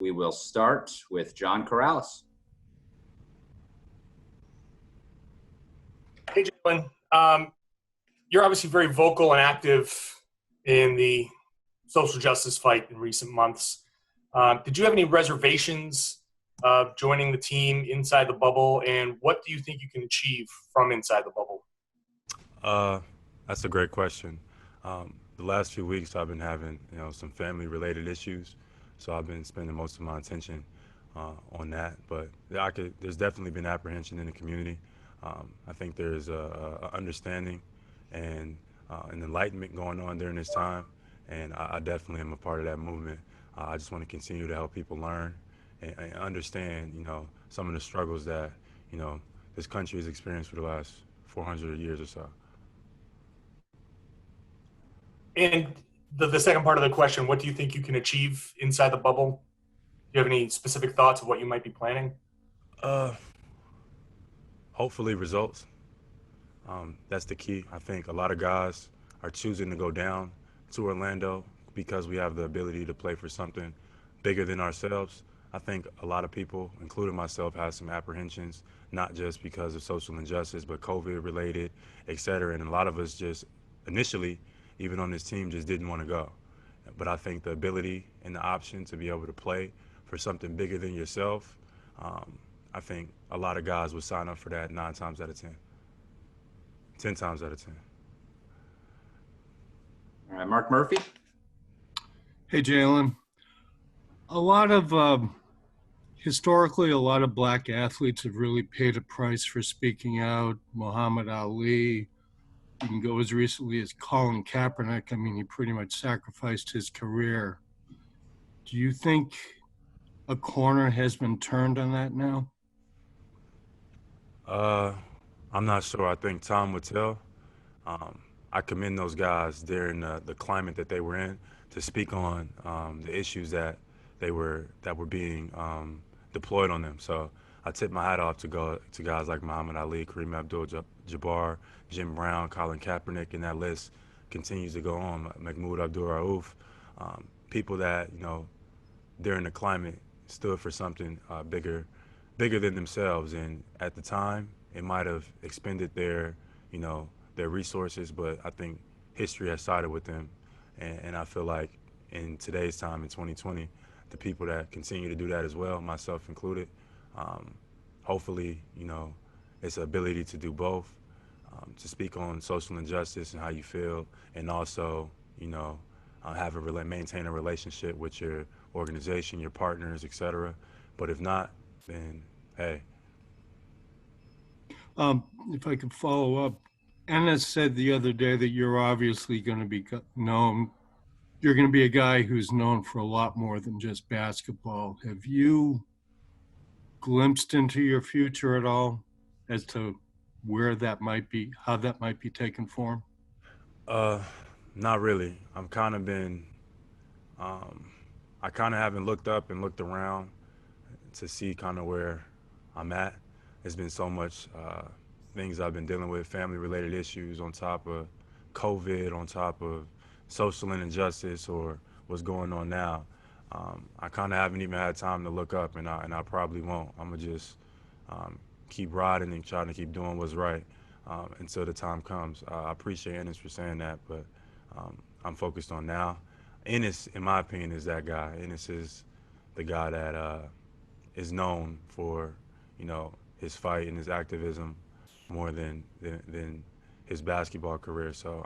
we will start with John Corrales. Hey, Jaylen. You're obviously very vocal and active in the social justice fight in recent months. Did you have any reservations of joining the team inside the bubble, and what do you think you can achieve from inside the bubble? That's a great question. The last few weeks I've been having, some family-related issues, so I've been spending most of my attention on that. But there's definitely been apprehension in the community. I think there's a understanding and an enlightenment going on during this time, and I definitely am a part of that movement. I just want to continue to help people learn and understand, some of the struggles that, this country has experienced for the last 400 years or so. And the second part of the question, what do you think you can achieve inside the bubble? Do you have any specific thoughts of what you might be planning? Hopefully results. That's the key. I think a lot of guys are choosing to go down to Orlando because we have the ability to play for something bigger than ourselves. I think a lot of people, including myself, have some apprehensions, not just because of social injustice, but COVID related, et cetera. And a lot of us just initially, even on this team, just didn't want to go. But I think the ability and the option to be able to play for something bigger than yourself, I think a lot of guys would sign up for that 9 times out of 10. 10 times out of 10. All right, Mark Murphy. Hey, Jaylen. Historically, a lot of black athletes have really paid a price for speaking out. Muhammad Ali, you can go as recently as Colin Kaepernick. I mean, he pretty much sacrificed his career. Do you think a corner has been turned on that now? I'm not sure. I think time would tell. I commend those guys during the climate that they were in to speak on the issues that were being deployed on them. So I tip my hat off to guys like Muhammad Ali, Kareem Abdul-Jabbar, Jim Brown, Colin Kaepernick, and that list continues to go on. Mahmoud Abdul-Rauf, people that during the climate stood for something bigger than themselves. And at the time, it might have expended their resources, but I think history has sided with them. And I feel like in today's time, in 2020, the people that continue to do that as well, myself included, hopefully, it's the ability to do both, to speak on social injustice and how you feel, and also, maintain a relationship with your organization, your partners, etc. But if not, then hey. If I could follow up, Ennis said the other day that you're obviously going to be known. You're going to be a guy who's known for a lot more than just basketball. Have you glimpsed into your future at all as to where that might be, how that might be taken form? Not really. I kind of haven't looked up and looked around to see kind of where I'm at. There's been so much things I've been dealing with, family-related issues on top of COVID, on top of social injustice or what's going on now. I kind of haven't even had time to look up, and I probably won't. I'm going to just keep riding and trying to keep doing what's right until the time comes. I appreciate Ennis for saying that, but I'm focused on now. Ennis, in my opinion, is that guy. Ennis is the guy that is known for, his fight and his activism more than his basketball career. So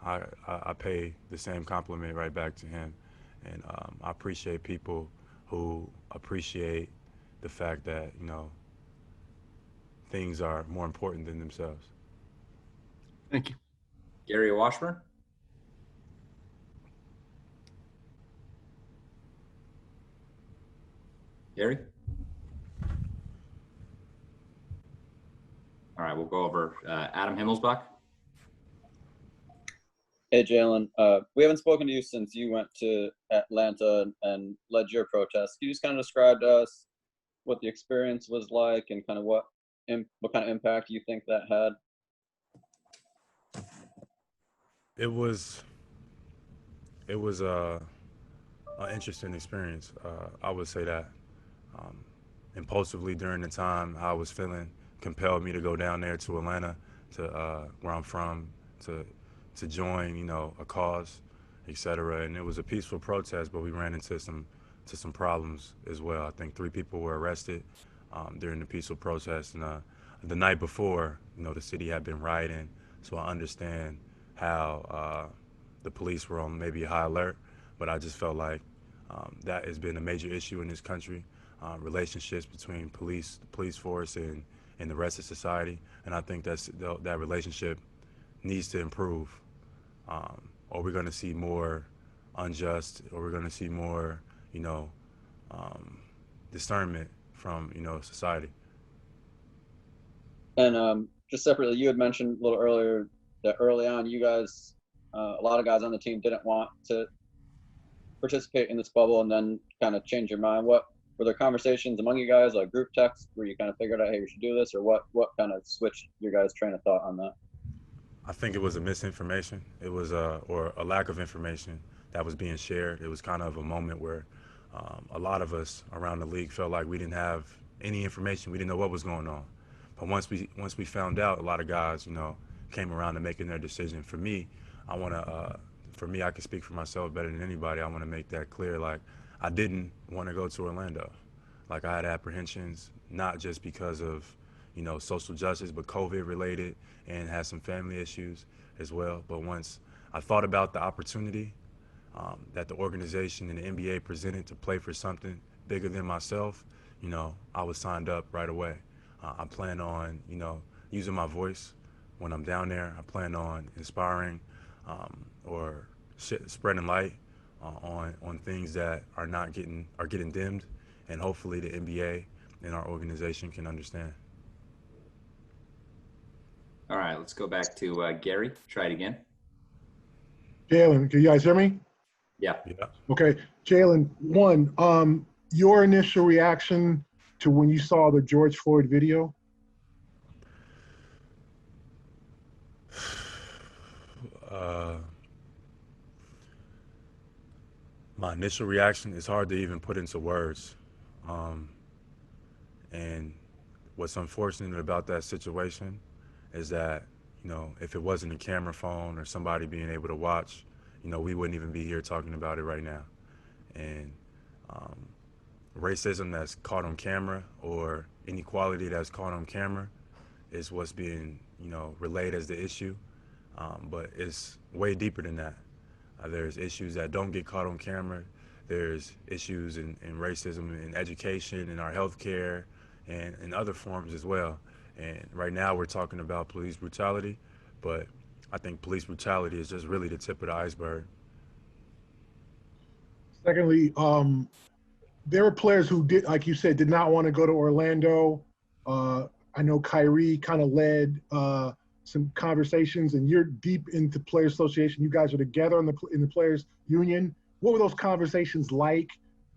I pay the same compliment right back to him. And I appreciate people who appreciate the fact that, things are more important than themselves. Thank you. Gary Washburn. Gary? All right, we'll go over Adam Himmelsbach. Hey, Jaylen. We haven't spoken to you since you went to Atlanta and led your protest. Can you just kind of describe to us what the experience was like and kind of what kind of impact you think that had? It was an interesting experience. I would say that um, impulsively during the time I was feeling compelled me to go down there to Atlanta, to where I'm from, to join, a cause, etc. And it was a peaceful protest, but we ran into some problems as well. I think 3 people were arrested during the peaceful protest, and the night before, the city had been rioting, so I understand how the police were on maybe high alert, but I just felt like that has been a major issue in this country, relationships between the police force, and the rest of society, and I think that relationship needs to improve, or we're going to see more unjust, or we're going to see more, um, discernment from, society. And just separately, you had mentioned a little earlier that early on, you guys, a lot of guys on the team didn't want to participate in this bubble, and then kind of change your mind. What were there conversations among you guys, like group text, where you kind of figured out, hey, we should do this, or what kind of switched your guys' train of thought on that? I think it was a misinformation. It was or a lack of information that was being shared. It was kind of a moment where a lot of us around the league felt like we didn't have any information. We didn't know what was going on. But once we found out, a lot of guys, came around to making their decision. For me, I can speak for myself better than anybody. I want to make that clear. Like, I didn't want to go to Orlando. Like, I had apprehensions, not just because of, social justice, but COVID related, and had some family issues as well. But once I thought about the opportunity that the organization and the NBA presented to play for something bigger than myself, I was signed up right away. I plan on, using my voice when I'm down there. I plan on inspiring or spreading light on things that are getting dimmed, and hopefully the NBA and our organization can understand. All right, let's go back to Gary. Try it again. Jaylen, can you guys hear me? Yeah. Yeah. Okay, Jaylen, your initial reaction to when you saw the George Floyd video? My initial reaction is hard to even put into words. And what's unfortunate about that situation is that, if it wasn't a camera phone or somebody being able to watch, we wouldn't even be here talking about it right now. And racism that's caught on camera, or inequality that's caught on camera, is what's being, relayed as the issue. But it's way deeper than that. There's issues that don't get caught on camera. There's issues in racism in education, in our healthcare, and in other forms as well. And right now we're talking about police brutality, but I think police brutality is just really the tip of the iceberg. Secondly, there were players who did, like you said, did not want to go to Orlando. I know Kyrie kind of led some conversations, and you're deep into Players Association. You guys are together in the Players Union. What were those conversations like?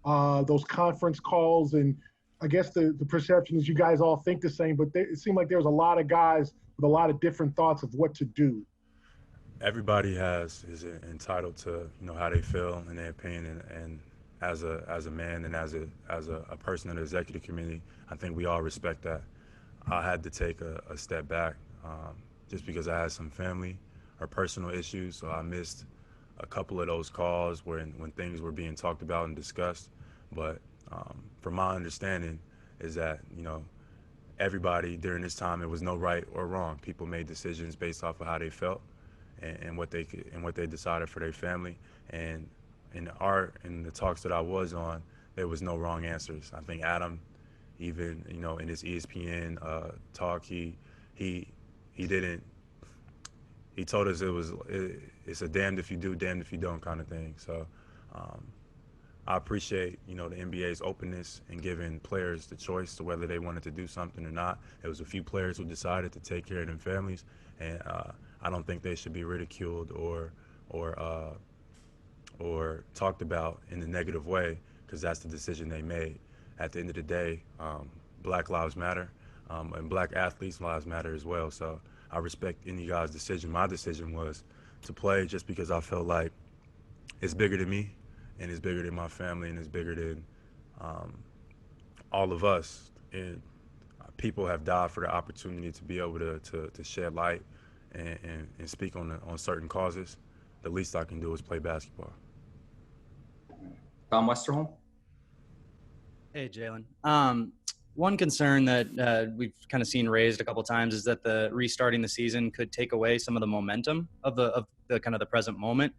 Those conference calls, and I guess the perception is you guys all think the same, but it seemed like there was a lot of guys with a lot of different thoughts of what to do. Everybody is entitled to, how they feel and their opinion, and as a man and as a person in the executive committee, I think we all respect that. I had to take a step back just because I had some family or personal issues, so I missed a couple of those calls when things were being talked about and discussed. But from my understanding is that, everybody during this time, it was no right or wrong. People made decisions based off of how they felt and what they decided for their family. And in the talks that I was on, there was no wrong answers. I think Adam, even, in his ESPN talk, he told us it's a damned if you do, damned if you don't kind of thing. So I appreciate, the NBA's openness and giving players the choice to whether they wanted to do something or not. There was a few players who decided to take care of their families, and I don't think they should be ridiculed or talked about in a negative way, because that's the decision they made. At the end of the day, Black lives matter, and Black athletes' lives matter as well. So I respect any guy's decision. My decision was to play just because I felt like it's bigger than me, and it's bigger than my family, and it's bigger than all of us. And people have died for the opportunity to be able to shed light and speak on certain causes. The least I can do is play basketball. Tom Westerholm? Hey, Jaylen. One concern that we've kind of seen raised a couple times is that the restarting the season could take away some of the momentum of the kind of the present moment.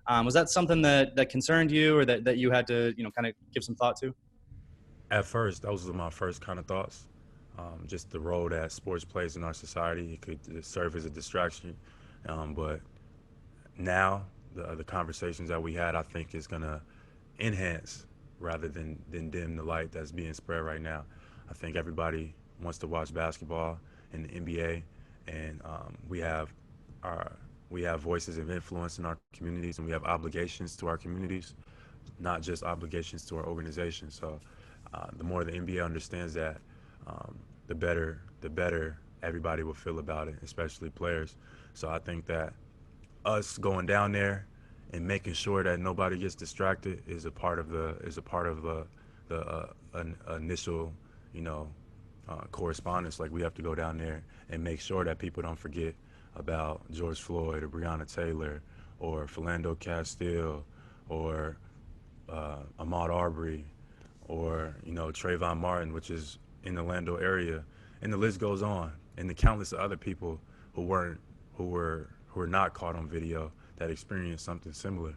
Was that something that concerned you, or that you had to kind of give some thought to? At first, those were my first kind of thoughts. Just the role that sports plays in our society, it could serve as a distraction. But now, the conversations that we had, I think, is going to enhance rather than dim the light that's being spread right now. I think everybody wants to watch basketball in the NBA, and we have voices of influence in our communities, and we have obligations to our communities, not just obligations to our organization. So the more the NBA understands that, the better everybody will feel about it, especially players. So I think that us going down there and making sure that nobody gets distracted is a part of the initial correspondence. Like, we have to go down there and make sure that people don't forget about George Floyd or Breonna Taylor or Philando Castile or Ahmaud Arbery or Trayvon Martin, which is in the Orlando area, and the list goes on, and the countless other people who were not caught on video that experienced something similar.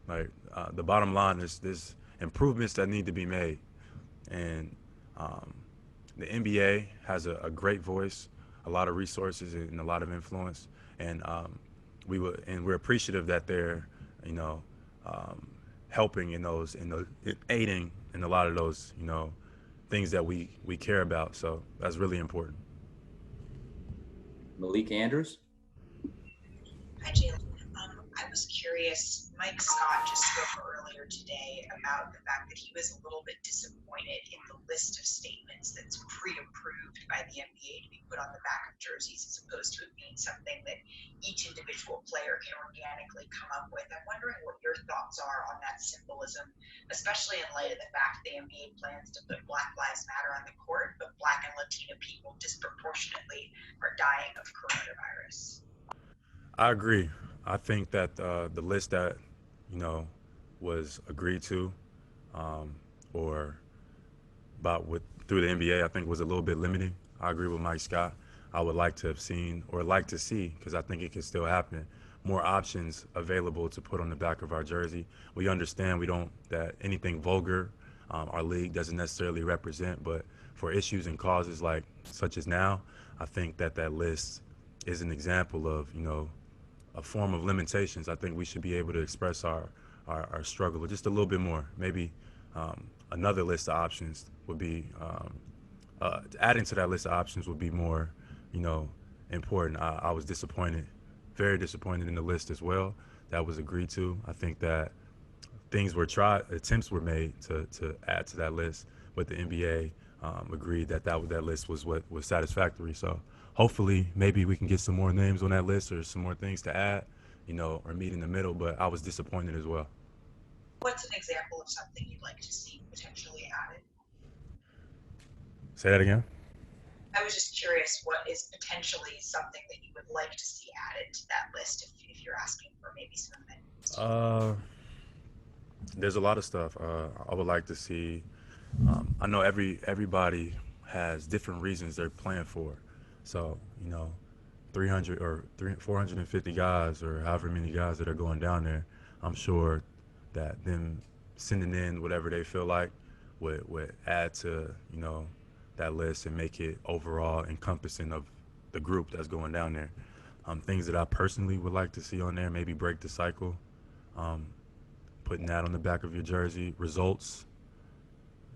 Like, the bottom line is there's improvements that need to be made, and the NBA has a great voice, a lot of resources, and a lot of influence, and we're appreciative that they're helping in aiding in a lot of those things that we care about. So that's really important. Malik Andrews? Hi, Jaylen. I was curious. Mike Scott just spoke earlier today about the fact that he was a little bit disappointed in the list of statements that's pre-approved by the NBA to be put on the back of jerseys, as opposed to it being something that each individual player can organically come up with. I'm wondering what your thoughts are on that symbolism, especially in light of the fact the NBA plans to put Black Lives Matter on the court, but Black and Latino people disproportionately are dying of coronavirus. I agree. I think that the list that was agreed to, or through the NBA, I think was a little bit limiting. I agree with Mike Scott. I would like to have seen, or like to see, because I think it can still happen, more options available to put on the back of our jersey. We understand that anything vulgar our league doesn't necessarily represent, but for issues and causes such as now, I think that list is an example of a form of limitations. I think we should be able to express our struggle just a little bit more. Maybe another list of options would be adding to that list of options would be more important. I was disappointed, very disappointed in the list as well that was agreed to. I think that things were tried, attempts were made to add to that list, but the NBA agreed that list was what was satisfactory. So hopefully maybe we can get some more names on that list or some more things to add, or meet in the middle, but I was disappointed as well. What's an example of something you'd like to see potentially added? Say that again? I was just curious, what is potentially something that you would like to see added to that list if you're asking for maybe some amendments? There's a lot of stuff I would like to see. I know everybody has different reasons they're playing for. So, 300 or 450 guys or however many guys that are going down there, I'm sure that them sending in whatever they feel like would add to, that list and make it overall encompassing of the group that's going down there. Things that I personally would like to see on there, maybe break the cycle, putting that on the back of your jersey. Results,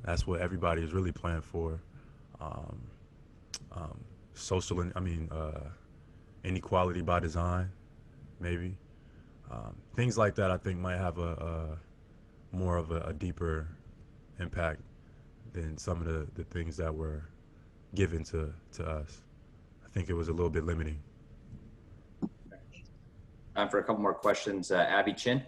that's what everybody is really playing for. Inequality by design, maybe. Things like that I think might have a more of a deeper impact than some of the things that were given to us. I think it was a little bit limiting. Time for a couple more questions. Abby Chin.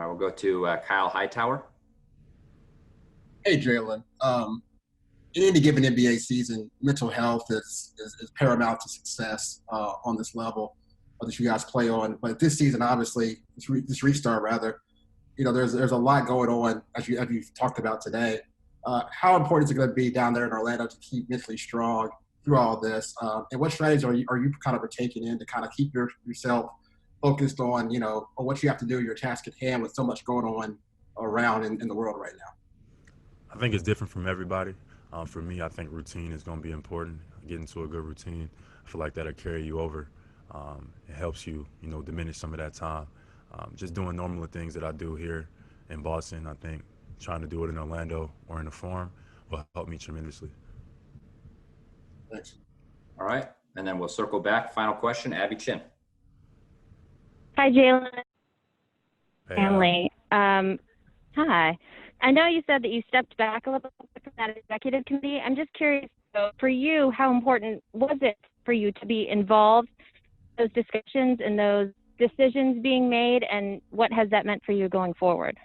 right, we'll go to Kyle Hightower. Hey, Jaylen. In any given NBA season, mental health is paramount to success on this level that you guys play on. But this season, obviously, this restart rather, there's a lot going on as you've talked about today. How important is it going to be down there in Orlando to keep mentally strong through all this? And what strategies are you kind of taking in to kind of keep yourself focused on on what you have to do, your task at hand, with so much going on around in the world right now? I think it's different from everybody. For me, I think routine is going to be important. Get into a good routine. I feel like that'll carry you over. It helps you, diminish some of that time. Just doing normal things that I do here in Boston, I think trying to do it in Orlando or in the Forum will help me tremendously. Thanks. All right, and then we'll circle back. Final question, Abby Chin. Hi, Jaylen. Hey, Family. Hi. I know you said that you stepped back a little bit from that executive committee. I'm just curious, though, for you, how important was it for you to be involved in those discussions and those decisions being made, and what has that meant for you going forward?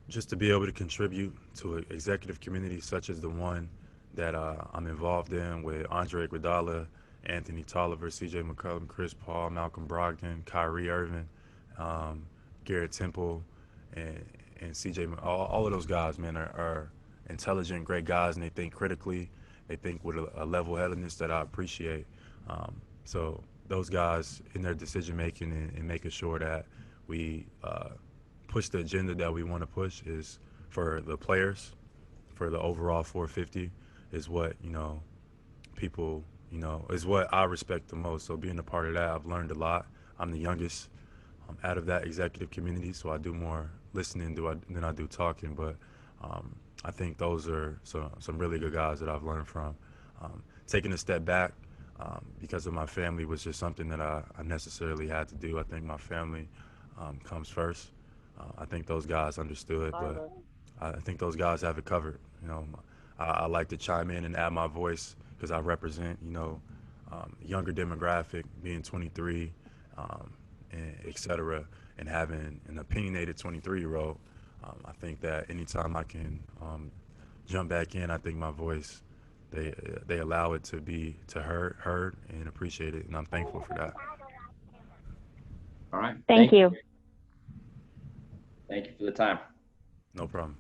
just to be able to contribute to an executive committee such as the one that I'm involved in with Andre Iguodala, Anthony Tolliver, C.J. McCollum, Chris Paul, Malcolm Brogdon, Kyrie Irving, Garrett Temple, and C.J. All of those guys, man, are intelligent, great guys, and they think critically. They think with a level-headedness that I appreciate. So those guys in their decision-making and making sure that we push the agenda that we want to push is for the players, for the overall 450 is what, people, is what I respect the most. So being a part of that, I've learned a lot. I'm the youngest out of that executive community, so I do more listening than I do talking. But I think those are some really good guys that I've learned from. Taking a step back because of my family was just something that I necessarily had to do. I think my family comes first. I think those guys understood, but I think those guys have it covered. I like to chime in and add my voice because I represent, younger demographic, being 23, and et cetera, and having an opinionated 23-year-old. I think that anytime I can jump back in, I think my voice, they allow it to be heard and appreciated, and I'm thankful for that. All right. Thank you. Thank you for the time. No problem.